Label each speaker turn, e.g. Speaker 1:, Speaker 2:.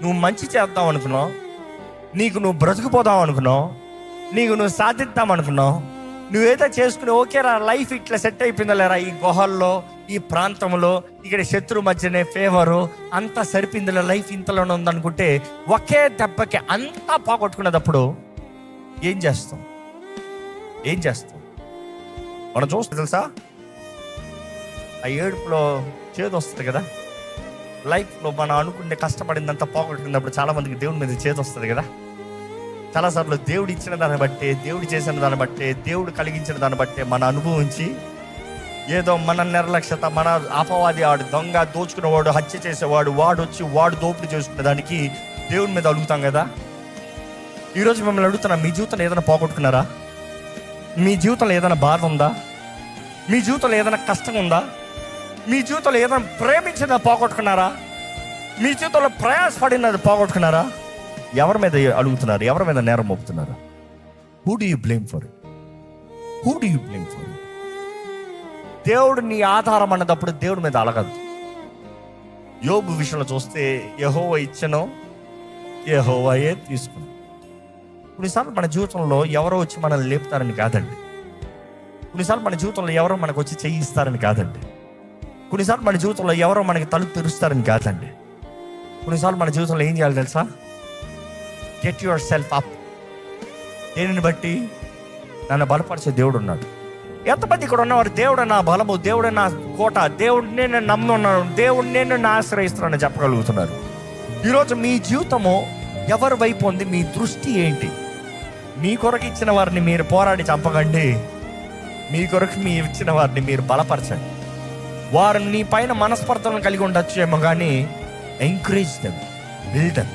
Speaker 1: నువ్వు మంచి చేద్దాం అనుకున్నావు, నీకు నువ్వు బ్రతుకుపోదాం అనుకున్నావు, నీకు నువ్వు సాధిద్దాం అనుకున్నావు, నువ్వేదో చేసుకుని ఓకేరా లైఫ్ ఇట్లా సెట్ అయిపోయిందా లేరా, ఈ గుహల్లో ఈ ప్రాంతంలో ఇక్కడ శత్రు మధ్యనే ఫేవరు అంతా సరిపోయిందిలే, లైఫ్ ఇంతలోనే ఉందనుకుంటే ఒకే దెబ్బకి అంతా పోగొట్టుకునేటప్పుడు ఏం చేస్తాం? మనం చూస్తే తెలుసా, ఆ ఏడుపులో చేదు వస్తుంది కదా. లైఫ్లో మనం అనుకుంటే కష్టపడిందంతా పోగొట్టుకున్నప్పుడు చాలామందికి దేవుడి మీద చేదు వస్తుంది కదా. చాలాసార్లు దేవుడు ఇచ్చిన దాన్ని బట్టే, దేవుడు చేసిన దాన్ని బట్టే, దేవుడు కలిగించిన దాన్ని బట్టే మన అనుభవించి ఏదో మన నిర్లక్ష్యత, మన అపవాది, ఆడు దొంగ, దోచుకునేవాడు, హత్య చేసేవాడు, వాడు వచ్చి వాడు దోపిడీ చేసుకునే దానికి దేవుని మీద అడుగుతాం కదా. ఈరోజు మిమ్మల్ని అడుగుతున్నా, మీ జీవితంలో ఏదైనా పోగొట్టుకున్నారా? మీ జీవితంలో ఏదైనా బాధ ఉందా? మీ జీవితంలో ఏదైనా కష్టం ఉందా? మీ జీవితంలో ఏదైనా ప్రేమించినది పోగొట్టుకున్నారా? మీ జీవితంలో ప్రయాసపడినది పోగొట్టుకున్నారా? ఎవరి మీద అడుగుతున్నారు? ఎవరి మీద నేరం మోపుతున్నారు? Who do you blame for it? దేవుడు నీ ఆధారం అన్నదప్పుడు దేవుడి మీద అలగద్దు. యోబు విషయంలో చూస్తే యెహోవా ఇచ్చను, యెహోవాయే తీసుకుని. కొన్నిసార్లు మన జీవితంలో ఎవరో వచ్చి మనల్ని లేపుతారని కాదండి. కొన్నిసార్లు మన జీవితంలో ఎవరో మనకు వచ్చి చేయిస్తారని కాదండి. కొన్నిసార్లు మన జీవితంలో ఎవరో మనకి తలుపు తెరుస్తారని కాదండి. కొన్నిసార్లు మన జీవితంలో ఏం చేయాలి తెలుసా? Get your self up. దేనిని బట్టి? నన్ను బలపరిచే దేవుడు ఉన్నాడు. ఎంతమంది ఇక్కడ ఉన్నవారు దేవుడు నా బలము, దేవుడు నా కోట, దేవుడు నేను నమ్మున్నాను, దేవుడు నేను ఆశ్రయిస్తున్నాను చెప్పగలుగుతున్నారు. ఈరోజు మీ జీవితము ఎవరి వైపు ఉంది? మీ దృష్టి ఏంటి? మీ కొరకు ఇచ్చిన వారిని మీరు పోరాడి చంపకండి. మీ కొరకు మీ ఇచ్చిన వారిని మీరు బలపరచండి. వారు నీ పైన మనస్పర్ధలను కలిగి ఉండొచ్చు ఏమో, కానీ ఎంకరేజ్ దెమ్, బిల్డ్ దెమ్.